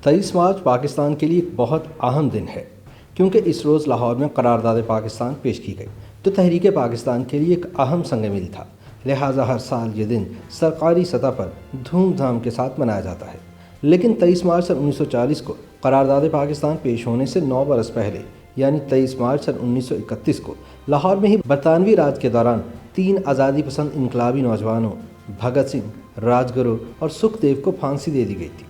23 مارچ پاکستان کے لیے ایک بہت اہم دن ہے کیونکہ اس روز لاہور میں قرارداد پاکستان پیش کی گئی جو تحریک پاکستان کے لیے ایک اہم سنگ میل تھا۔ لہٰذا ہر سال یہ دن سرکاری سطح پر دھوم دھام کے ساتھ منایا جاتا ہے، لیکن 23 مارچ سن 1940 کو قرارداد پاکستان پیش ہونے سے 9 برس پہلے یعنی 23 مارچ سن 1931 کو لاہور میں ہی برطانوی راج کے دوران 3 آزادی پسند انقلابی نوجوانوں بھگت سنگھ، راج گرو اور سکھ دیو کو پھانسی دے دی گئی تھی۔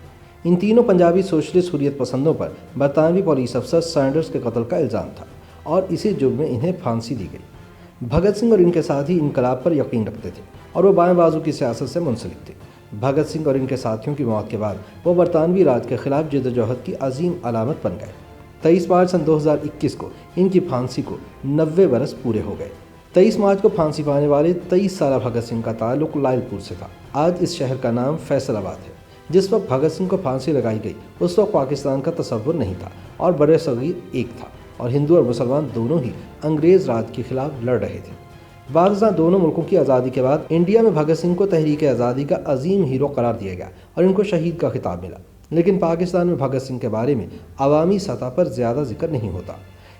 ان تینوں پنجابی سوشلسٹ حریت پسندوں پر برطانوی پولیس افسر سینڈرز کے قتل کا الزام تھا اور اسی جرم میں انہیں پھانسی دی گئی۔ بھگت سنگھ اور ان کے ساتھی انقلاب پر یقین رکھتے تھے اور وہ بائیں بازو کی سیاست سے منسلک تھے۔ بھگت سنگھ اور ان کے ساتھیوں کی موت کے بعد وہ برطانوی راج کے خلاف جدوجہد کی عظیم علامت بن گئے۔ 23 مارچ سن 2021 کو ان کی پھانسی کو 90 برس پورے ہو گئے۔ 23 مارچ کو پھانسی پانے والے 23 سالہ بھگت سنگھ کا تعلق لائل پور سے تھا۔ آج اس شہر کا نام فیصل آباد ہے۔ جس وقت بھگت سنگھ کو پھانسی لگائی گئی اس وقت پاکستان کا تصور نہیں تھا اور بر صغیر ایک تھا اور ہندو اور مسلمان دونوں ہی انگریز راج کے خلاف لڑ رہے تھے۔ بعد ازاں دونوں ملکوں کی آزادی کے بعد انڈیا میں بھگت سنگھ کو تحریک آزادی کا عظیم ہیرو قرار دیا گیا اور ان کو شہید کا خطاب ملا، لیکن پاکستان میں بھگت سنگھ کے بارے میں عوامی سطح پر زیادہ ذکر نہیں ہوتا۔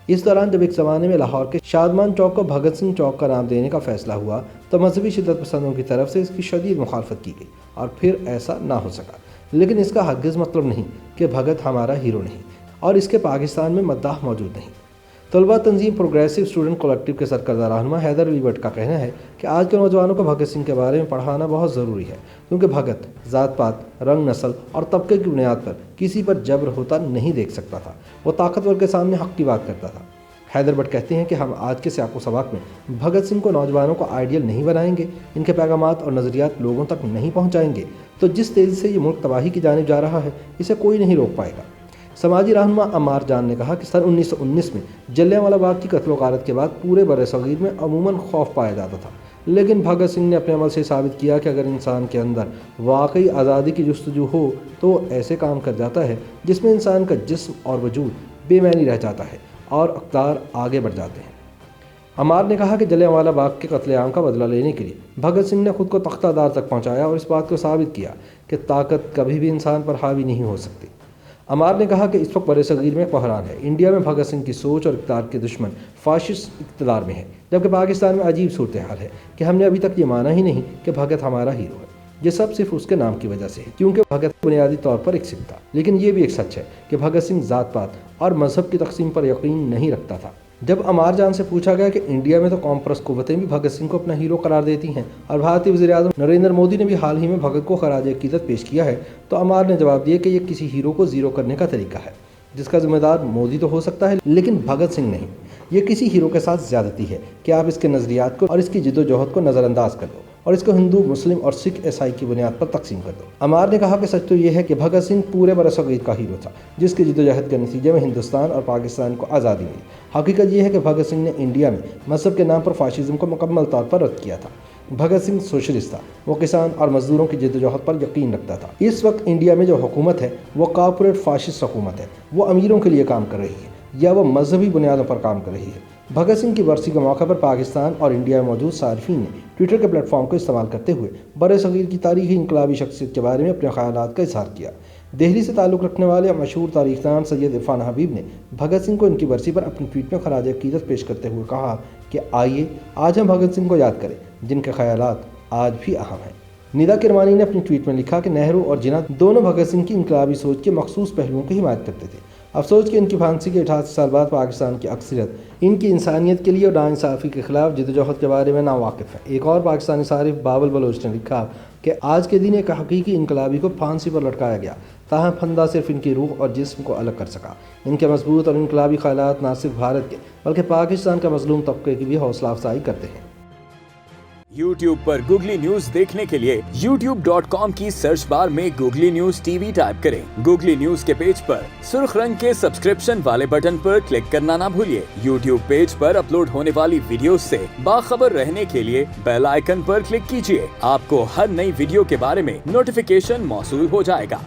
اس دوران جب ایک زمانے میں لاہور کے شادمان چوک کو بھگت سنگھ چوک کا نام دینے کا فیصلہ ہوا تو مذہبی شدت پسندوں کی طرف سے اس کی شدید مخالفت کی گئی اور پھر ایسا نہ ہو سکا، لیکن اس کا ہرگز مطلب نہیں کہ بھگت ہمارا ہیرو نہیں اور اس کے پاکستان میں مداح موجود نہیں۔ طلبہ تنظیم پروگریسو اسٹوڈنٹ کلیکٹیو کے سرکردہ رہنما حیدر علی بٹ کا کہنا ہے کہ آج کے نوجوانوں کو بھگت سنگھ کے بارے میں پڑھانا بہت ضروری ہے کیونکہ بھگت ذات پات، رنگ، نسل اور طبقے کی بنیاد پر کسی پر جبر ہوتا نہیں دیکھ سکتا تھا۔ وہ طاقتور کے سامنے حق کی بات کرتا تھا۔ حیدر بٹ کہتے ہیں کہ ہم آج کے سیاق و سباق میں بھگت سنگھ کو نوجوانوں کو آئیڈیل نہیں بنائیں گے، ان کے پیغامات اور نظریات لوگوں تک نہیں پہنچائیں گے تو جس تیزی سے یہ ملک تباہی کی جانب جا رہا ہے اسے کوئی نہیں روک پائے گا۔ سماجی رہنما عمار جان نے کہا کہ سن 1919 میں جلیانوالہ باغ کی قتل و غارت کے بعد پورے بر صغیر میں عموماً خوف پایا جاتا تھا، لیکن بھگت سنگھ نے اپنے عمل سے ثابت کیا کہ اگر انسان کے اندر واقعی آزادی کی جستجو ہو تو وہ ایسے کام کر جاتا ہے جس میں انسان کا جسم اور وجود بے معنی رہ جاتا ہے اور اقدار آگے بڑھ جاتے ہیں۔ عمار نے کہا کہ جلیانوالہ باغ کے قتل عام کا بدلہ لینے کے لیے بھگت سنگھ نے خود کو تختہ دار تک پہنچایا اور اس بات کو ثابت کیا کہ طاقت کبھی بھی انسان پر حاوی نہیں ہو سکتی۔ عمار نے کہا کہ اس وقت بر صغیر میں بحران ہے۔ انڈیا میں بھگت سنگھ کی سوچ اور اقتدار کے دشمن فاشسٹ اقتدار میں ہے، جبکہ پاکستان میں عجیب صورتحال ہے کہ ہم نے ابھی تک یہ مانا ہی نہیں کہ بھگت ہمارا ہیرو ہے۔ یہ سب صرف اس کے نام کی وجہ سے ہے کیونکہ بھگت بنیادی طور پر ایک سکھ تھا، لیکن یہ بھی ایک سچ ہے کہ بھگت سنگھ ذات پات اور مذہب کی تقسیم پر یقین نہیں رکھتا تھا۔ جب عمار جان سے پوچھا گیا کہ انڈیا میں تو قوم پرست قوتیں بھی بھگت سنگھ کو اپنا ہیرو قرار دیتی ہیں اور بھارتی وزیر اعظم نریندر مودی نے بھی حال ہی میں بھگت کو خراج عقیدت پیش کیا ہے، تو عمار نے جواب دیا کہ یہ کسی ہیرو کو زیرو کرنے کا طریقہ ہے جس کا ذمہ دار مودی تو ہو سکتا ہے لیکن بھگت سنگھ نہیں۔ یہ کسی ہیرو کے ساتھ زیادتی ہے کہ آپ اس کے نظریات کو اور اس کی جد و جہد کو نظر انداز کر دو اور اس کو ہندو، مسلم اور سکھ، عیسائی کی بنیاد پر تقسیم کر دو۔ عمار نے کہا کہ سچ تو یہ ہے کہ بھگت سنگھ پورے برصغیر کا ہیرو تھا جس کی جد و جہد کے نتیجے میں ہندوستان اور پاکستان کو آزادی ملی۔ حقیقت یہ ہے کہ بھگت سنگھ نے انڈیا میں مذہب کے نام پر فاشزم کو مکمل طور پر رد کیا تھا۔ بھگت سنگھ سوشلسٹ تھا، وہ کسان اور مزدوروں کی جد و جہد پر یقین رکھتا تھا۔ اس وقت انڈیا میں جو حکومت ہے وہ کارپوریٹ فاشسٹ حکومت ہے، وہ امیروں کے لیے کام کر رہی ہے یا وہ مذہبی بنیادوں پر کام کر رہی ہے۔ بھگت سنگھ کی برسی کے موقع پر پاکستان اور انڈیا میں موجود صارفین نے ٹویٹر کے پلیٹ فارم کو استعمال کرتے ہوئے بر صغیر کی تاریخی انقلابی شخصیت کے بارے میں اپنے خیالات کا اظہار کیا۔ دہلی سے تعلق رکھنے والے مشہور تاریخ دان سید عرفان حبیب نے بھگت سنگھ کو ان کی برسی پر اپنی ٹویٹ میں خراج عقیدت پیش کرتے ہوئے کہا کہ آئیے آج ہم بھگت سنگھ کو یاد کریں جن کے خیالات آج بھی اہم ہیں۔ ندا کرمانی نے اپنی ٹویٹ میں لکھا کہ نہرو اور جناح دونوں بھگت سنگھ کی انقلابی سوچ کے مخصوص پہلوؤں کی حمایت کرتے تھے۔ افسوس کہ ان کی پھانسی کے 88 سال بعد پاکستان کی اکثریت ان کی انسانیت کے لیے اور ناانصافی کے خلاف جدوجہد کے بارے میں ناواقف ہے۔ ایک اور پاکستانی صارف بابل بلوچ نے لکھا کہ آج کے دن ایک حقیقی انقلابی کو پھانسی پر لٹکایا گیا، تاہم پھندہ صرف ان کی روح اور جسم کو الگ کر سکا۔ ان کے مضبوط اور انقلابی خیالات نہ صرف بھارت کے بلکہ پاکستان کا مظلوم طبقے کی بھی حوصلہ افزائی کرتے ہیں۔ YouTube پر گوگلی نیوز دیکھنے کے لیے youtube.com کی سرچ بار میں googly news T V type کریں۔ گوگلی نیوز کے پیج پر سرخ رنگ کے سبسکرپشن والے بٹن پر کلک کرنا نہ بھولیے۔ YouTube پیج پر اپلوڈ ہونے والی ویڈیوز سے باخبر رہنے کے لیے بیل آئیکن پر کلک کیجیے۔ آپ کو ہر نئی ویڈیو کے بارے میں نوٹیفیکیشن موصول ہو جائے گا۔